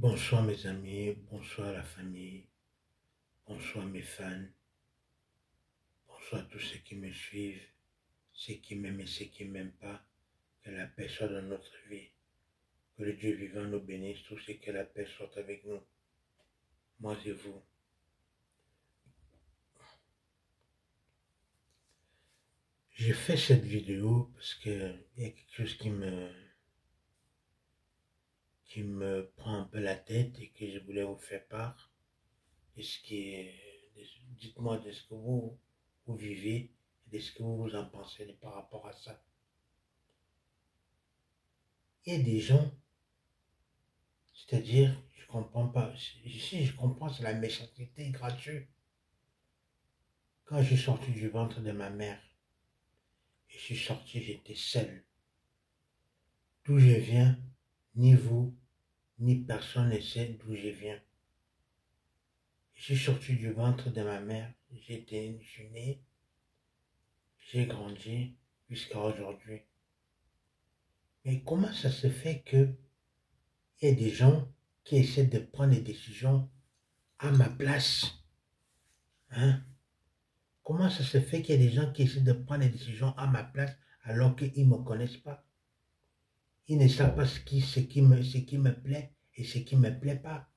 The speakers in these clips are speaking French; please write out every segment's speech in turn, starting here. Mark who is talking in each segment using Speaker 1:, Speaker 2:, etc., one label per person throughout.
Speaker 1: Bonsoir mes amis, bonsoir la famille, bonsoir mes fans, bonsoir tous ceux qui me suivent, ceux qui m'aiment et ceux qui ne m'aiment pas. Que la paix soit dans notre vie, que le Dieu vivant nous bénisse tous et que la paix soit avec nous, moi et vous. J'ai fait cette vidéo parce qu'il y a quelque chose qui me prend un peu la tête et que je voulais vous faire part de ce qui est, dites-moi de ce que vous vivez et de ce que vous en pensez par rapport à ça. Il y a des gens, c'est-à-dire, je comprends pas, si je comprends, c'est la méchanceté gratuite. Quand je suis sorti du ventre de ma mère, et je suis sorti, j'étais seul. D'où je viens, ni vous, ni personne ne sait d'où je viens. Je suis sorti du ventre de ma mère, je suis né, j'ai grandi jusqu'à aujourd'hui. Mais comment ça se fait que il y a des gens qui essaient de prendre des décisions à ma place? Hein? Comment ça se fait qu'il y a des gens qui essaient de prendre des décisions à ma place alors qu'ils ne me connaissent pas? Ils ne savent pas ce qui me plaît et ce qui ne me plaît pas.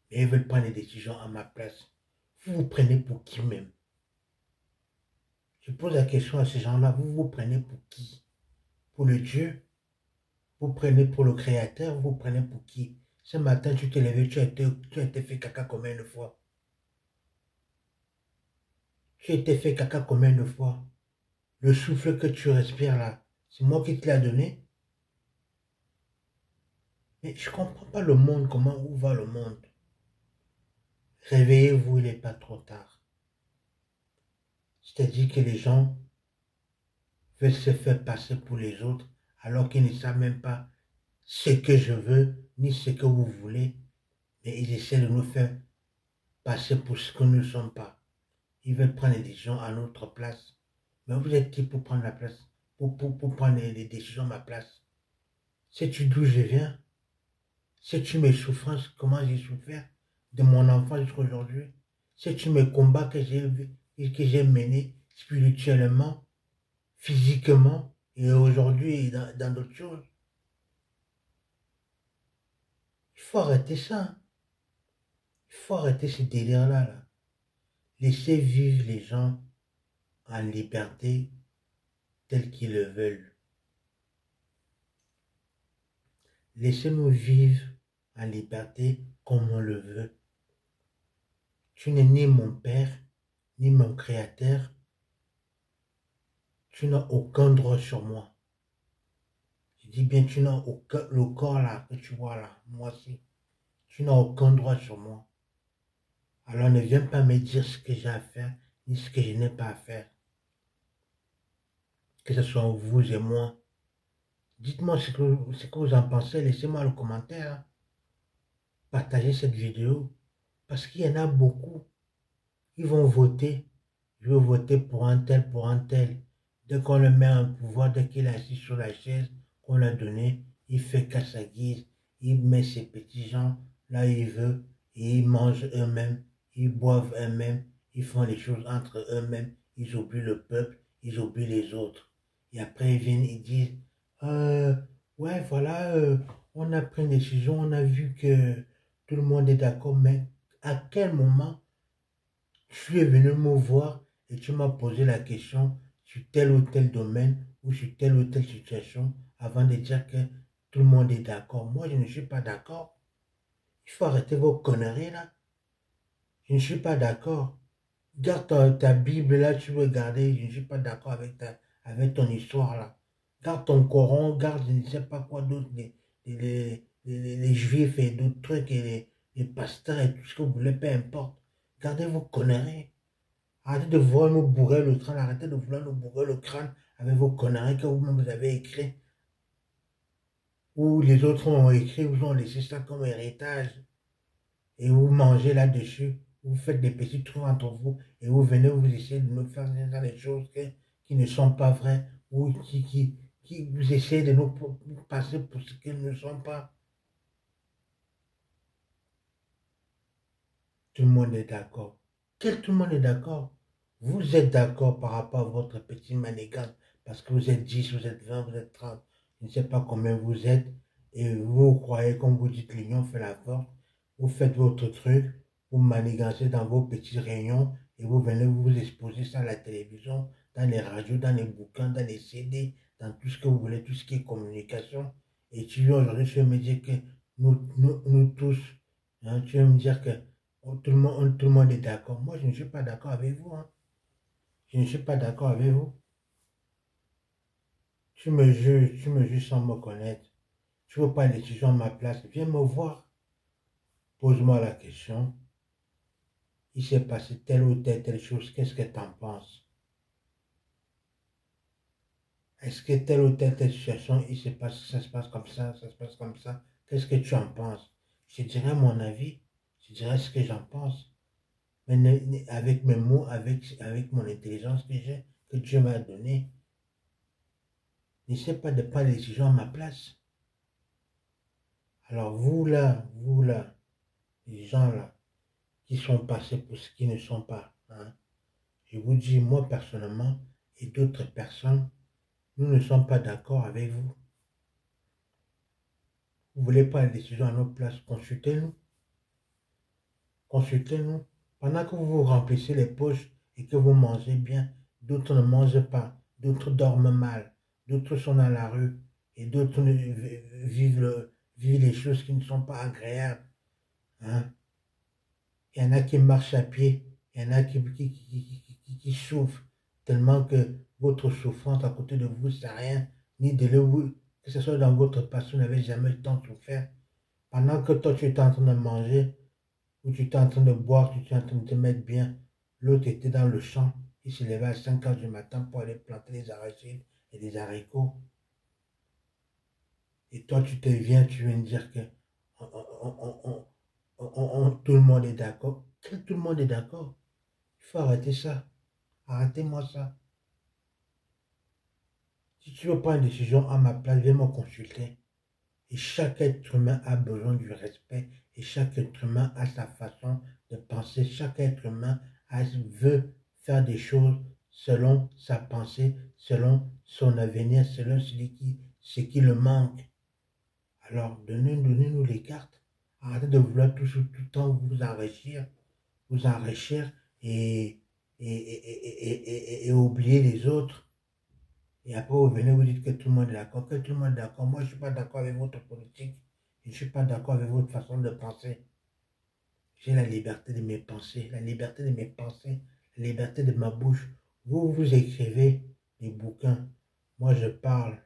Speaker 1: Mais ils veulent prendre des décisions à ma place. Vous vous prenez pour qui même? Je pose la question à ces gens-là, vous vous prenez pour qui? Pour le Dieu? Vous prenez pour le Créateur? Vous prenez pour qui? Ce matin, tu t'es levé, tu as été fait caca combien de fois? Tu as été fait caca combien de fois? Le souffle que tu respires là, c'est moi qui te l'ai donné? Mais je ne comprends pas le monde, où va le monde? Réveillez-vous, il n'est pas trop tard. C'est-à-dire que les gens veulent se faire passer pour les autres alors qu'ils ne savent même pas ce que je veux, ni ce que vous voulez, mais ils essaient de nous faire passer pour ce que nous ne sommes pas. Ils veulent prendre des décisions à notre place. Mais vous êtes qui pour prendre la place, pour prendre les décisions à ma place? Sais-tu d'où je viens? Sais-tu mes souffrances, comment j'ai souffert de mon enfant jusqu'à aujourd'hui? Sais-tu mes combats que j'ai menés spirituellement, physiquement et aujourd'hui dans d'autres choses? Il faut arrêter ça. Il faut arrêter ce délire-là. Là. Laissez vivre les gens en liberté tels qu'ils le veulent. Laissez-nous vivre en liberté comme on le veut. Tu n'es ni mon père, ni mon créateur. Tu n'as aucun droit sur moi. Je dis bien, tu n'as aucun, le corps là que tu vois là, moi aussi. Tu n'as aucun droit sur moi. Alors ne viens pas me dire ce que j'ai à faire, ni ce que je n'ai pas à faire. Que ce soit vous et moi. Dites-moi ce que vous en pensez, laissez-moi le commentaire. Partagez cette vidéo. Parce qu'il y en a beaucoup. Ils vont voter. Je veux voter pour un tel, pour un tel. Dès qu'on le met en pouvoir, dès qu'il est assis sur la chaise qu'on l'a donné, il fait qu'à sa guise. Il met ses petits gens là où il veut. Et ils mangent eux-mêmes. Ils boivent eux-mêmes. Ils font les choses entre eux-mêmes. Ils oublient le peuple. Ils oublient les autres. Et après, ils viennent, ils disent, ouais, voilà, on a pris une décision, on a vu que tout le monde est d'accord, mais à quel moment tu es venu me voir et tu m'as posé la question sur tel ou tel domaine ou sur telle ou telle situation avant de dire que tout le monde est d'accord? Moi, je ne suis pas d'accord. Il faut arrêter vos conneries là. Je ne suis pas d'accord. Garde ta Bible là, tu veux garder, je ne suis pas d'accord avec ton histoire là. Garde ton Coran, garde je ne sais pas quoi d'autre, les juifs et d'autres trucs, et les pasteurs et tout ce que vous voulez, peu importe. Gardez vos conneries. Arrêtez de vouloir nous bourrer le crâne, arrêtez de vouloir nous bourrer le crâne avec vos conneries que vous-même vous avez écrit. Ou les autres ont écrit, vous ont laissé ça comme héritage. Et vous mangez là-dessus. Vous faites des petits trucs entre vous et vous venez, vous essayez de nous faire des choses qui ne sont pas vraies ou qui vous essayez de nous passer pour ce qu'ils ne sont pas. Tout le monde est d'accord. Quel tout le monde est d'accord? Vous êtes d'accord par rapport à votre petit manigance, parce que vous êtes 10, vous êtes 20, vous êtes 30, je ne sais pas combien vous êtes, et vous croyez, comme vous dites, l'union fait la force, vous faites votre truc, vous manigancez dans vos petits réunions, et vous venez vous exposer ça à la télévision, dans les radios, dans les bouquins, dans les CD, dans tout ce que vous voulez, tout ce qui est communication. Et tu viens aujourd'hui, tu veux me dire que nous tous, hein, tu veux me dire que tout le monde est d'accord. Moi, je ne suis pas d'accord avec vous. Hein. Je ne suis pas d'accord avec vous. Tu me juges sans me connaître. Tu ne veux pas une décision à ma place. Viens me voir. Pose-moi la question. Il s'est passé telle ou telle chose. Qu'est-ce que tu en penses? Est-ce que telle ou telle situation, ça se passe comme ça se passe comme ça? Qu'est-ce que tu en penses? Je dirais mon avis. Je dirais ce que j'en pense. Mais avec mes mots, avec mon intelligence que j'ai, que Dieu m'a donnée, n'essaie pas de prendre les décisions à ma place. Alors vous là, les gens là, qui sont passés pour ce qui ne sont pas, hein, je vous dis, moi personnellement, et d'autres personnes, nous ne sommes pas d'accord avec vous. Vous voulez pas les décisions à notre place, consultez-nous. Consultez-nous. Pendant que vous remplissez les poches et que vous mangez bien, d'autres ne mangent pas, d'autres dorment mal, d'autres sont dans la rue et d'autres vivent les choses qui ne sont pas agréables. Hein. Il y en a qui marchent à pied, il y en a qui souffrent tellement que votre souffrance à côté de vous, c'est rien, ni de vous, que ce soit dans votre passion, vous n'avez jamais tant souffert. Pendant que toi, tu es en train de manger, ou tu es en train de boire, tu es en train de te mettre bien, l'autre était dans le champ, il se levait à 5 heures du matin pour aller planter des arachides et des haricots. Et toi, tu viens de dire que tout le monde est d'accord. Tout le monde est d'accord. Il faut arrêter ça. Arrêtez-moi ça. Si tu veux prendre une décision à ma place, viens me consulter. Et chaque être humain a besoin du respect. Et chaque être humain a sa façon de penser. Chaque être humain veut faire des choses selon sa pensée, selon son avenir, selon ce qui le manque. Alors, donnez-nous les cartes. Arrêtez de vouloir tout le temps vous enrichir et oublier les autres. Et après, vous venez vous dites que tout le monde est d'accord, que tout le monde est d'accord. Moi, je ne suis pas d'accord avec votre politique. Je ne suis pas d'accord avec votre façon de penser. J'ai la liberté de mes pensées, la liberté de mes pensées, la liberté de ma bouche. Vous écrivez des bouquins. Moi, je parle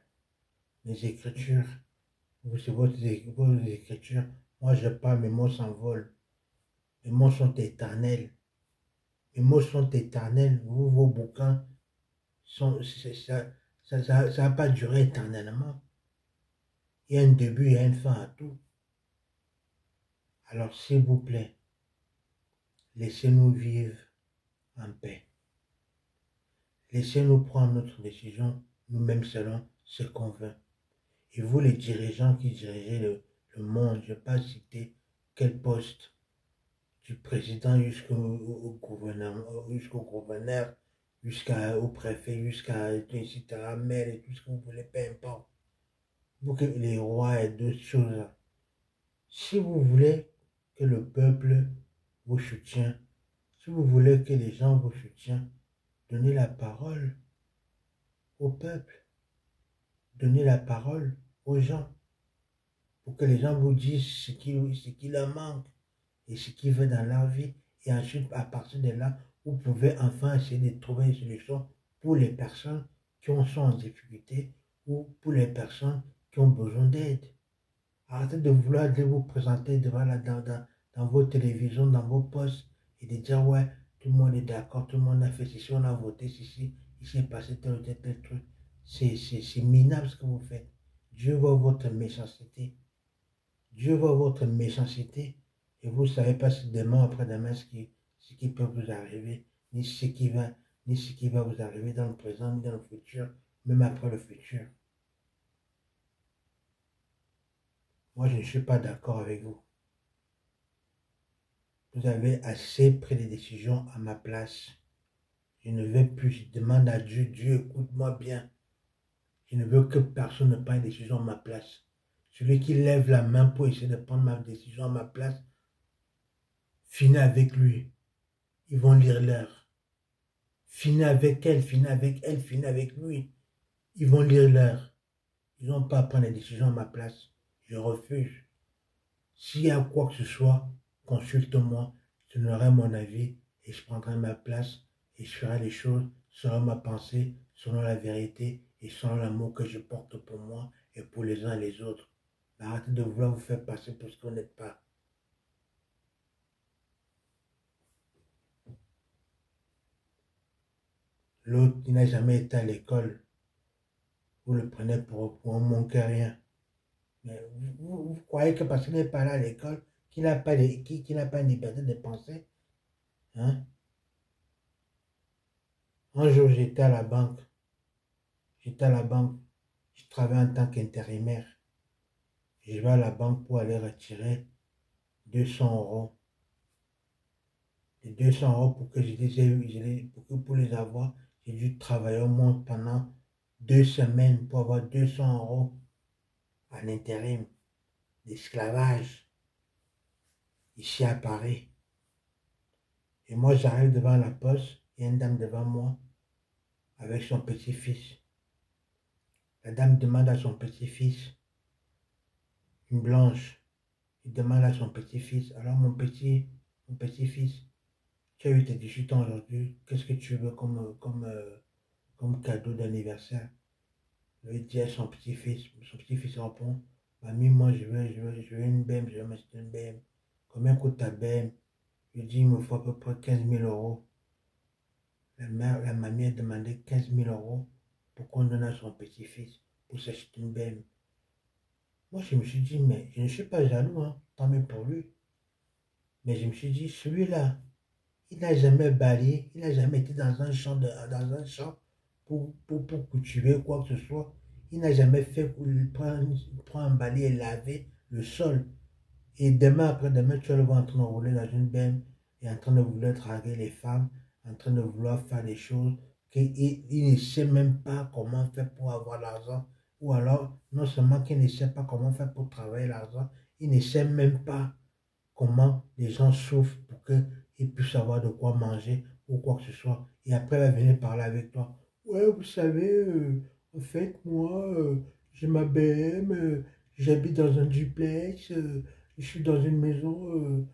Speaker 1: des écritures. Vous, c'est vos écritures. Moi, je parle, mes mots s'envolent. Mes mots sont éternels. Mes mots sont éternels. Vous, vos bouquins, ça va pas durer éternellement. Il y a un début, il y a une fin à tout. Alors, s'il vous plaît, laissez-nous vivre en paix. Laissez-nous prendre notre décision nous-mêmes selon ce qu'on veut. Et vous, les dirigeants qui dirigez le monde, je ne vais pas citer quel poste, du président jusqu'au gouverneur, jusqu'au préfet, jusqu'à, etc., maire et tout ce que vous voulez, peu importe. Vous que les rois et d'autres choses. Si vous voulez que le peuple vous soutienne, si vous voulez que les gens vous soutiennent, donnez la parole au peuple, donnez la parole aux gens, pour que les gens vous disent ce qui leur manque et ce qu'ils veulent dans leur vie. Et ensuite, à partir de là, vous pouvez enfin essayer de trouver une solution pour les personnes qui sont en difficulté ou pour les personnes qui ont besoin d'aide. Arrêtez de vouloir vous présenter dans vos télévisions, dans vos postes et de dire ouais, tout le monde est d'accord, tout le monde a fait ceci, on a voté ceci, il s'est passé tel ou tel truc. C'est minable ce que vous faites. Dieu voit votre méchanceté. Dieu voit votre méchanceté et vous ne savez pas si demain après-demain ce qui peut vous arriver, ni ce qui va vous arriver dans le présent, ni dans le futur, même après le futur. Moi, je ne suis pas d'accord avec vous. Vous avez assez pris des décisions à ma place. Je ne veux plus, je demande à Dieu, Dieu, écoute-moi bien. Je ne veux que personne ne prenne une décision à ma place. Celui qui lève la main pour essayer de prendre ma décision à ma place, finis avec lui. Ils vont lire l'heure. Finis avec elle, finis avec elle, finis avec lui. Ils vont lire l'heure. Ils n'ont pas à prendre des décisions à ma place. Je refuse. S'il y a quoi que ce soit, consulte-moi. Je donnerai mon avis et je prendrai ma place et je ferai les choses selon ma pensée, selon la vérité et selon l'amour que je porte pour moi et pour les uns et les autres. Arrêtez de vouloir vous faire passer pour ce que vous n'êtes pas. L'autre, il n'a jamais été à l'école. Vous le prenez pour un manquer rien. Mais vous croyez que parce qu'il n'est pas là à l'école, qu'il n'a pas, n'a pas une liberté de penser, hein? Un jour, j'étais à la banque. J'étais à la banque. Je travaille en tant qu'intérimaire. Je vais à la banque pour aller retirer 200 euros. Les 200 euros pour que pour les avoir, j'ai dû travailler au moins pendant 2 semaines pour avoir 200 euros en intérim d'esclavage ici à Paris. Et moi, j'arrive devant la poste, il y a une dame devant moi avec son petit-fils. La dame demande à son petit-fils, une blanche, il demande à son petit-fils, alors mon petit-fils, tu as eu tes 18 ans aujourd'hui, qu'est-ce que tu veux comme cadeau d'anniversaire? Je lui dis à son petit-fils répond, mamie, moi je veux une BM, je veux m'acheter une BM. Combien coûte ta BM? Je lui dis, il me faut à peu près 15 000 euros. La mamie a demandé 15 000 euros pour qu'on donne à son petit-fils pour s'acheter une BM. Moi, je me suis dit, mais je ne suis pas jaloux, hein, tant mieux pour lui. Mais je me suis dit, celui-là, il n'a jamais balayé, il n'a jamais été dans un champ, pour cultiver quoi que ce soit. Il n'a jamais fait pour prendre un balai et laver le sol. Et demain, après-demain, tu vas le voir en train de rouler dans une benne et en train de vouloir draguer les femmes, en train de vouloir faire des choses qu'il ne sait même pas comment faire pour avoir l'argent. Ou alors, non seulement qu'il ne sait pas comment faire pour travailler l'argent, il ne sait même pas comment les gens souffrent pour qu'ils puissent avoir de quoi manger ou quoi que ce soit. Et après, il va venir parler avec toi. Ouais, vous savez, en fait, moi, j'ai ma BM, j'habite dans un duplex, je suis dans une maison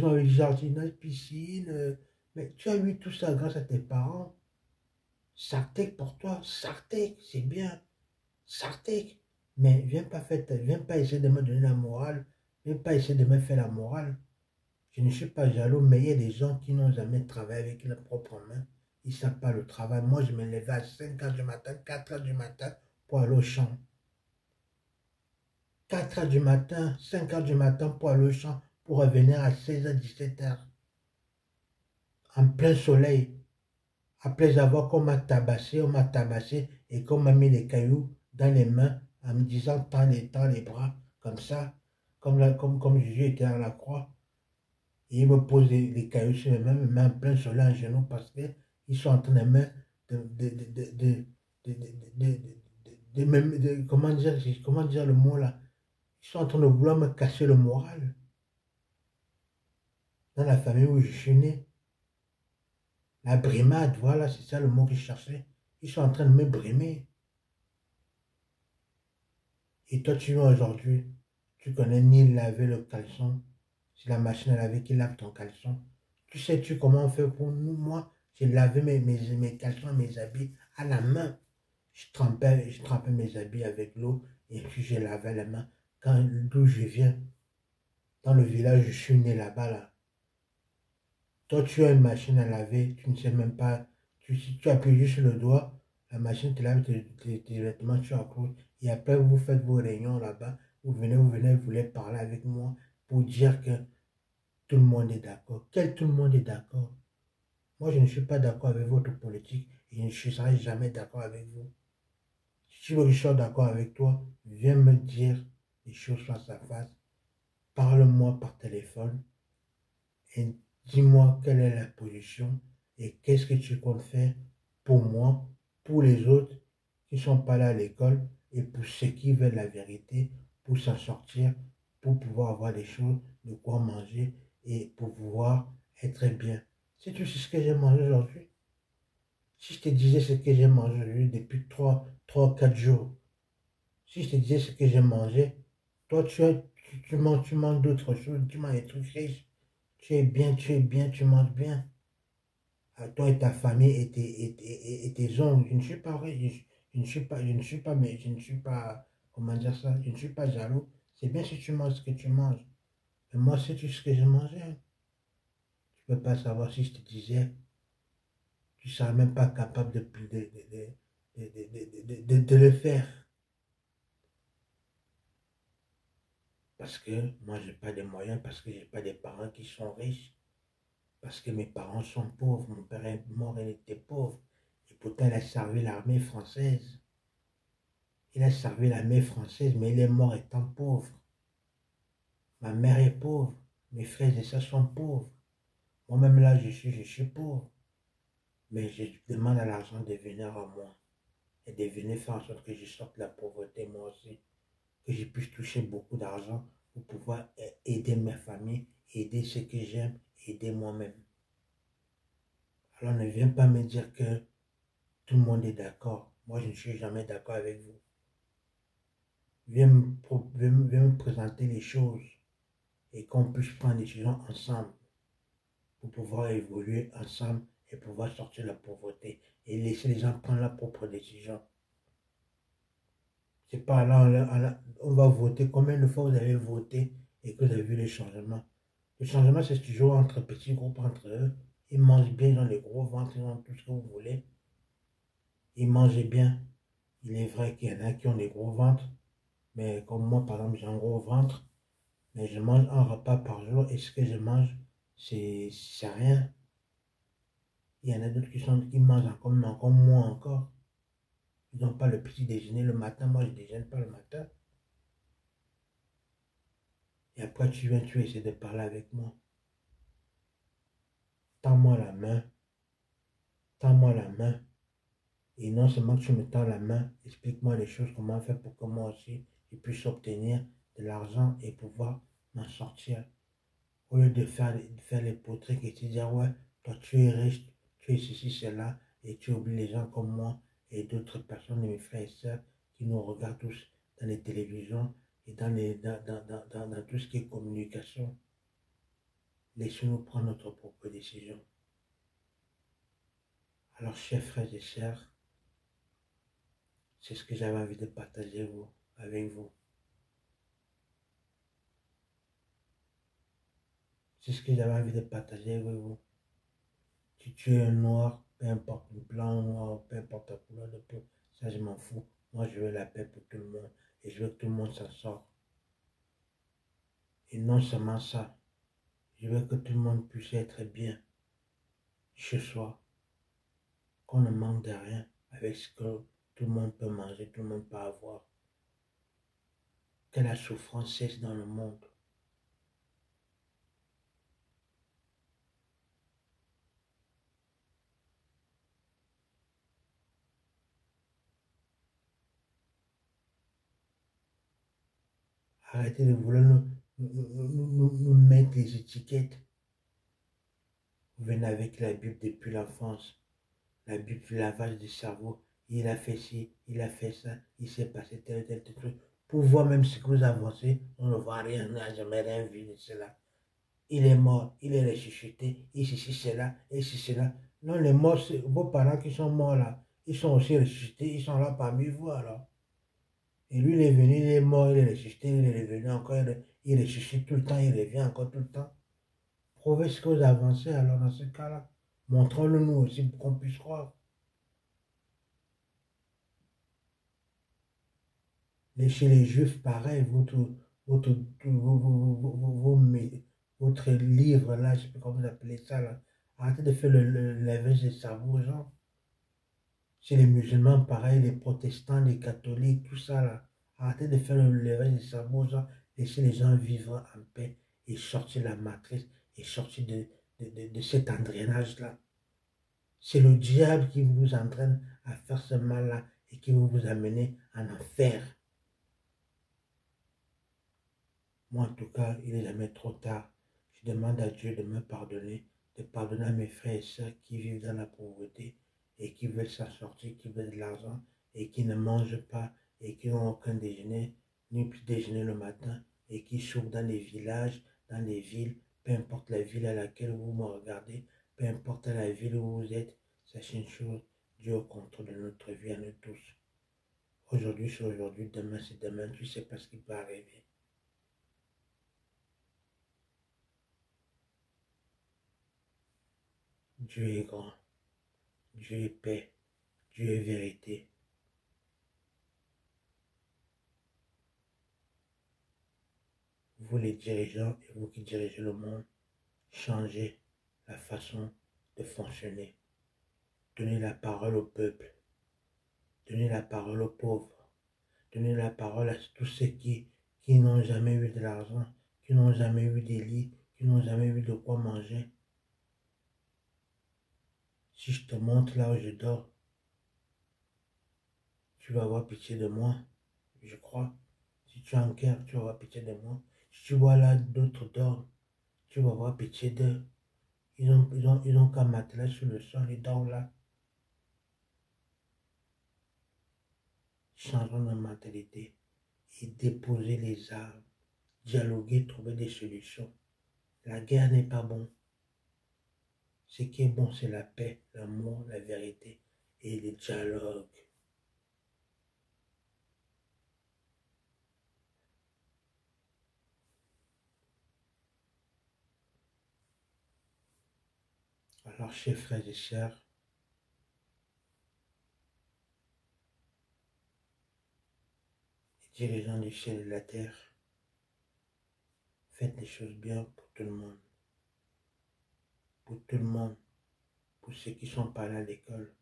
Speaker 1: avec jardinage, piscine. Mais tu as eu tout ça grâce à tes parents. Sartek pour toi, Sartek, c'est bien. Sartek. Mais viens pas essayer de me donner la morale. Viens pas essayer de me faire la morale. Je ne suis pas jaloux, mais il y a des gens qui n'ont jamais travaillé avec leurs propres mains. Ils ne savent pas le travail. Moi, je me levais à 5 heures du matin, 4 heures du matin pour aller au champ. 4 heures du matin, 5 heures du matin pour aller au champ, pour revenir à 16 h 17 h en plein soleil. Après avoir qu'on m'a tabassé et qu'on m'a mis les cailloux dans les mains en me disant tends les bras, comme ça, comme Jésus était à la croix. Et il me pose les cailloux sur les mains, me met en plein soleil en genoux parce qu'ils sont en train comment dire le mot là? Ils sont en train de vouloir me casser le moral. Dans la famille où je suis né, la brimade, voilà, c'est ça le mot que je cherchais. Ils sont en train de me brimer. Et toi, tu viens aujourd'hui, tu connais ni laver le caleçon, c'est la machine à laver qui lave ton caleçon. Tu sais-tu comment on fait pour nous? Moi, j'ai lavé mes caleçons, mes habits à la main. Je trempais mes habits avec l'eau et puis je lavais les mains. D'où je viens, dans le village, je suis né là-bas, là. Toi, tu as une machine à laver, tu ne sais même pas. Tu appuies juste sur le doigt, la machine te lave tes vêtements, tu accroches. Et après, vous faites vos réunions là-bas. Vous voulez parler avec moi pour dire que tout le monde est d'accord. Quel tout le monde est d'accord? Moi, je ne suis pas d'accord avec votre politique et je ne serai jamais d'accord avec vous. Si tu veux que je sois d'accord avec toi, viens me dire les choses face à face. Parle-moi par téléphone et dis-moi quelle est la position et qu'est-ce que tu comptes faire pour moi, pour les autres qui ne sont pas là à l'école et pour ceux qui veulent la vérité, pour s'en sortir, pour pouvoir avoir des choses, de quoi manger et pour pouvoir être bien. Si tu sais ce que j'ai mangé aujourd'hui, si je te disais ce que j'ai mangé aujourd'hui depuis 4 jours, si je te disais ce que j'ai mangé, toi tu manges d'autres choses, tu manges des trucs riches, tu es bien, tu manges bien. À toi et ta famille et tes ongles, je ne suis pas vrai, mais je ne suis pas, comment dire ça, je ne suis pas jaloux. C'est bien si tu manges ce que tu manges. Mais moi, sais-tu ce que je mangeais? Tu ne peux pas savoir si je te disais, tu ne seras même pas capable de le faire. Parce que moi, je n'ai pas de moyens, parce que je n'ai pas des parents qui sont riches, parce que mes parents sont pauvres, mon père est mort, il était pauvre. Et pourtant, il a servi l'armée française. Il a servi l'armée française, mais il est mort étant pauvre. Ma mère est pauvre, mes frères et sœurs sont pauvres. Moi-même là, je suis pauvre. Mais je demande à l'argent de venir à moi et de venir faire en sorte que je sorte de la pauvreté moi aussi. Que je puisse toucher beaucoup d'argent pour pouvoir aider ma famille, aider ceux que j'aime, aider moi-même. Alors ne viens pas me dire que tout le monde est d'accord. Moi, je ne suis jamais d'accord avec vous. Viens me présenter les choses et qu'on puisse prendre des décisions ensemble pour pouvoir évoluer ensemble et pouvoir sortir de la pauvreté et laisser les gens prendre leurs propres décisions. C'est pas là, on va voter. Combien de fois vous avez voté et que vous avez vu les changements? Le changement, c'est toujours entre petits groupes, entre eux. Ils mangent bien, ils ont les gros ventres, ils ont tout ce que vous voulez. Ils mangent bien. Il est vrai qu'il y en a qui ont des gros ventres, mais comme moi, par exemple, j'ai un gros ventre, mais je mange un repas par jour et ce que je mange, c'est rien. Il y en a d'autres qui mangent encore moins encore. Ils n'ont pas le petit déjeuner le matin. Moi, je ne déjeune pas le matin. Et après, tu essaies de parler avec moi. Tends-moi la main. Tends-moi la main. Et non seulement que tu me tends la main, explique-moi les choses, comment faire pour que moi aussi, je puisse obtenir de l'argent et pouvoir m'en sortir. Au lieu de faire les portraits et de dire, ouais, toi tu es riche, tu es ceci, cela, et tu oublies les gens comme moi et d'autres personnes, mes frères et sœurs, qui nous regardent tous dans les télévisions et dans tout ce qui est communication. Laissez-nous prendre notre propre décision. Alors, chers frères et sœurs, c'est ce que j'avais envie de partager avec vous. C'est ce que j'avais envie de partager avec vous. Si tu es un noir, peu importe, blanc ou noir, peu importe la couleur de peau, ça je m'en fous. Moi je veux la paix pour tout le monde et je veux que tout le monde s'en sorte. Et non seulement ça, je veux que tout le monde puisse être bien chez soi, qu'on ne manque de rien avec ce que tout le monde peut manger, tout le monde peut avoir. Que la souffrance cesse dans le monde. Arrêtez de vouloir nous mettre des étiquettes. Vous venez avec la Bible depuis l'enfance. La Bible, le lavage du cerveau. Il a fait ci, il a fait ça, il s'est passé tel truc. Pour voir même ce que vous avancez, on ne voit rien, on n'a jamais rien vu de cela. Il est mort, il est ressuscité, et ceci, cela, et ceci, cela. Non, les morts, c'est vos parents qui sont morts là. Ils sont aussi ressuscités, ils sont là parmi vous alors. Et lui, il est venu, il est mort, il est ressuscité, il est revenu encore, il ressuscite tout le temps, il revient encore tout le temps. Prouvez ce que vous avancez alors dans ce cas-là. Montrons-le nous aussi pour qu'on puisse croire. Chez les Juifs, pareil, votre, votre livre là, je ne sais pas comment vous appelez ça là. Arrêtez de faire le lavage des cerveaux aux gens. Chez les musulmans, pareil, les protestants, les catholiques, tout ça là. Arrêtez de faire le lavage des cerveaux aux gens. Laissez les gens vivre en paix et sortir la matrice et sortir de cet engrenage-là. C'est le diable qui vous entraîne à faire ce mal-là et qui va vous amener en enfer. Moi, en tout cas, il n'est jamais trop tard. Je demande à Dieu de me pardonner, de pardonner à mes frères et sœurs qui vivent dans la pauvreté et qui veulent s'en sortir, qui veulent de l'argent et qui ne mangent pas et qui n'ont aucun déjeuner, ni petit déjeuner le matin et qui souffrent dans les villages, dans les villes, peu importe la ville à laquelle vous me regardez, peu importe la ville où vous êtes, sachez une chose, Dieu est au contrôle de notre vie à nous tous. Aujourd'hui c'est aujourd'hui, demain c'est demain, tu ne sais pas ce qui peut arriver. Dieu est grand, Dieu est paix, Dieu est vérité. Vous les dirigeants et vous qui dirigez le monde, changez la façon de fonctionner. Donnez la parole au peuple, donnez la parole aux pauvres, donnez la parole à tous ceux qui n'ont jamais eu de l'argent, qui n'ont jamais eu des lits, qui n'ont jamais eu de quoi manger. Si je te montre là où je dors, tu vas avoir pitié de moi, je crois. Si tu es en guerre, tu vas avoir pitié de moi. Si tu vois là d'autres dorment, tu vas avoir pitié d'eux. Ils ont qu'un matelas sur le sol, ils dorment là. Changeons de mentalité et déposer les armes, dialoguer, trouver des solutions. La guerre n'est pas bon. Ce qui est bon, c'est la paix, l'amour, la vérité et le dialogue. Alors, chers frères et sœurs, les dirigeants du ciel et de la terre, faites les choses bien pour tout le monde. Pour tout le monde. Pour ceux qui sont pas allés à l'école.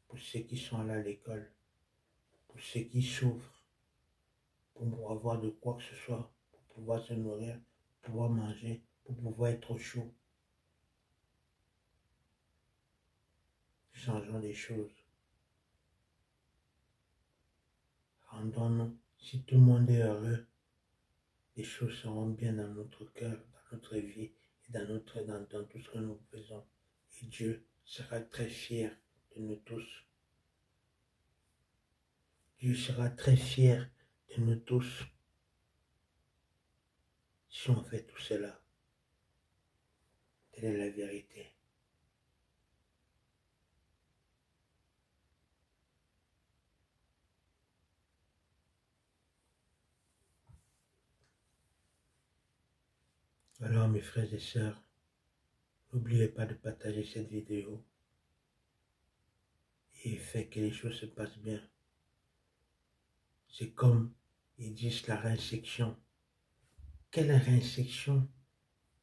Speaker 1: Pour ceux qui sont allés à l'école. Pour ceux qui souffrent. Pour avoir de quoi que ce soit. Pour pouvoir se nourrir. Pour pouvoir manger. Pour pouvoir être au chaud. Changeons les choses. Rendons-nous. Si tout le monde est heureux, les choses seront bien dans notre cœur, dans notre vie et dans tout ce que nous faisons. Et Dieu sera très fier de nous tous. Dieu sera très fier de nous tous si on fait tout cela. Telle est la vérité. Alors mes frères et sœurs, n'oubliez pas de partager cette vidéo et faites que les choses se passent bien. C'est comme ils disent la réinsection. Quelle réinsection?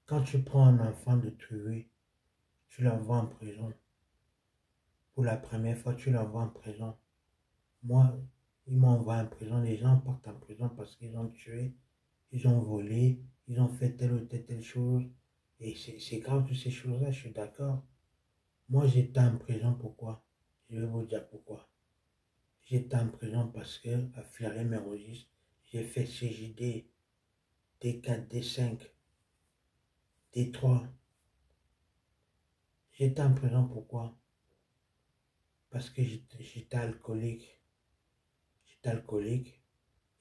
Speaker 1: Quand tu prends un enfant de tuer, tu l'envoies en prison. Pour la première fois, tu l'envoies en prison. Moi, ils m'ont envoyé en prison. Les gens partent en prison parce qu'ils ont tué, ils ont volé, ils ont fait telle ou telle chose. Et c'est grave toutes ces choses-là, je suis d'accord. Moi, j'étais en prison, pourquoi? Je vais vous dire pourquoi. J'étais en prison parce que, à Fleury-Mérogis, j'ai fait CJD, D4, D5, D3. J'étais en prison, pourquoi? Parce que j'étais alcoolique. J'étais alcoolique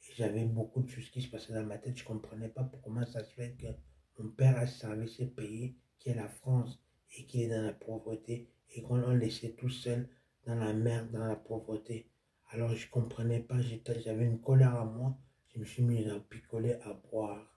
Speaker 1: et j'avais beaucoup de choses qui se passaient dans ma tête. Je ne comprenais pas comment ça se fait que mon père a servi ce pays qui est la France et qui est dans la pauvreté et qu'on l'a laissé tout seul dans la merde, dans la pauvreté. Alors je ne comprenais pas, j'avais une colère à moi, je me suis mis à picoler, à boire.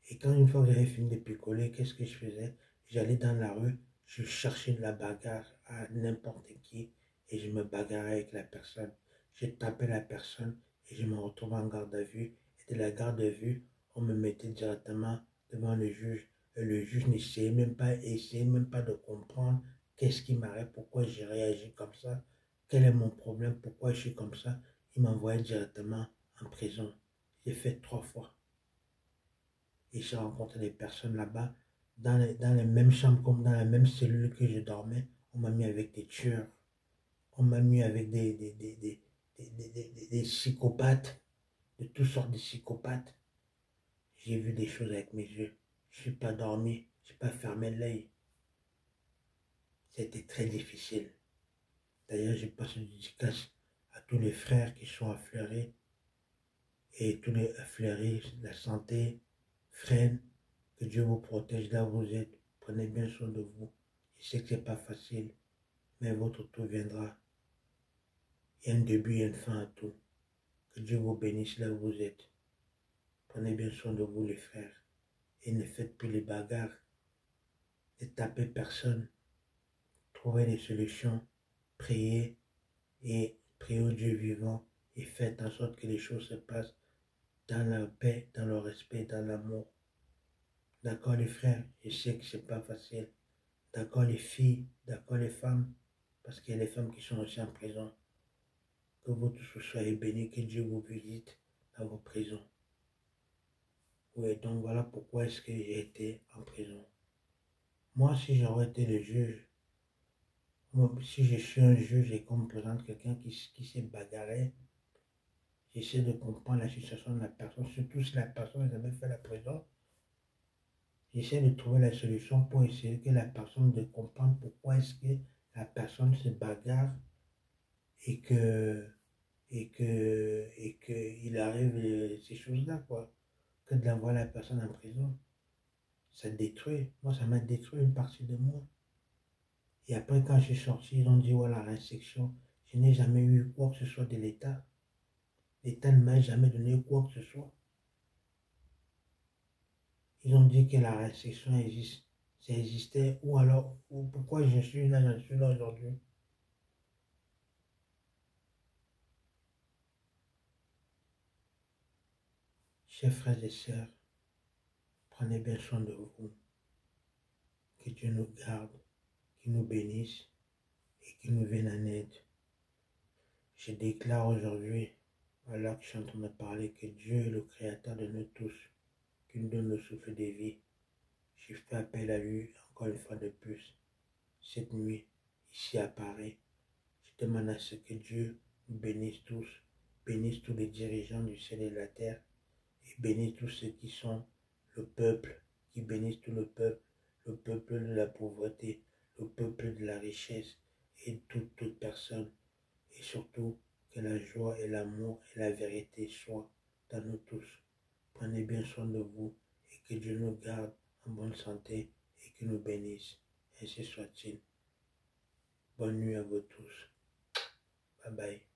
Speaker 1: Et quand une fois que j'avais fini de picoler, qu'est-ce que je faisais? J'allais dans la rue, je cherchais de la bagarre à n'importe qui et je me bagarrais avec la personne. Je tapais la personne et je me retrouvais en garde à vue. Et de la garde à vue, on me mettait directement devant le juge. Et le juge essayait même pas de comprendre qu'est-ce qui m'arrête, pourquoi j'ai réagi comme ça, quel est mon problème, pourquoi je suis comme ça. Il m'envoyait directement en prison. J'ai fait 3 fois. Et j'ai rencontré des personnes là-bas. dans les mêmes chambres, comme dans la même cellule que je dormais, on m'a mis avec des tueurs. On m'a mis avec des psychopathes, de toutes sortes de psychopathes. J'ai vu des choses avec mes yeux. Je suis pas dormi, je n'ai pas fermé l'œil. C'était très difficile. D'ailleurs, je passe une dédicace à tous les frères qui sont à Fleury et tous les Fleury, la santé, freine, que Dieu vous protège là où vous êtes. Prenez bien soin de vous. Je sais que ce n'est pas facile, mais votre tour viendra. Il y a un début et une fin à tout. Que Dieu vous bénisse là où vous êtes. Prenez bien soin de vous les frères. Et ne faites plus les bagarres. Ne tapez personne. Trouvez des solutions. Priez et priez au Dieu vivant. Et faites en sorte que les choses se passent dans la paix, dans le respect, dans l'amour. D'accord les frères, je sais que c'est pas facile. D'accord les filles, d'accord les femmes, parce qu'il y a les femmes qui sont aussi en prison. Que vous tous soyez bénis, que Dieu vous visite dans vos prisons. Oui, donc voilà pourquoi est-ce que j'ai été en prison. Moi, si j'aurais été le juge, si je suis un juge et qu'on me présente quelqu'un qui s'est bagarré, j'essaie de comprendre la situation de la personne, surtout si la personne a jamais fait la prison. J'essaie de trouver la solution pour essayer que la personne de comprendre pourquoi est-ce que la personne se bagarre et que il arrive ces choses-là, quoi. Que d'envoyer la personne en prison. Ça détruit. Moi, ça m'a détruit une partie de moi. Et après, quand je suis sorti, ils ont dit, voilà, la réinsertion. Je n'ai jamais eu quoi que ce soit de l'État. L'État ne m'a jamais donné quoi que ce soit. Ils ont dit que la réinsertion existe. Ça existait. Ou alors, ou pourquoi je suis là aujourd'hui. Chers frères et sœurs, prenez bien soin de vous. Que Dieu nous garde, qu'il nous bénisse et qu'il nous vienne en aide. Je déclare aujourd'hui, alors que je suis en train de parler, que Dieu est le créateur de nous tous, qui nous donne le souffle de vie. Je fais appel à lui encore une fois de plus. Cette nuit, ici à Paris, je demande à ce que Dieu nous bénisse tous les dirigeants du ciel et de la terre, et bénisse tous ceux qui sont le peuple, qui bénisse tout le peuple de la pauvreté, le peuple de la richesse, et toute personne, et surtout que la joie et l'amour et la vérité soient dans nous tous. Prenez bien soin de vous et que Dieu nous garde en bonne santé et qu'il nous bénisse. Ainsi soit-il. Bonne nuit à vous tous. Bye bye.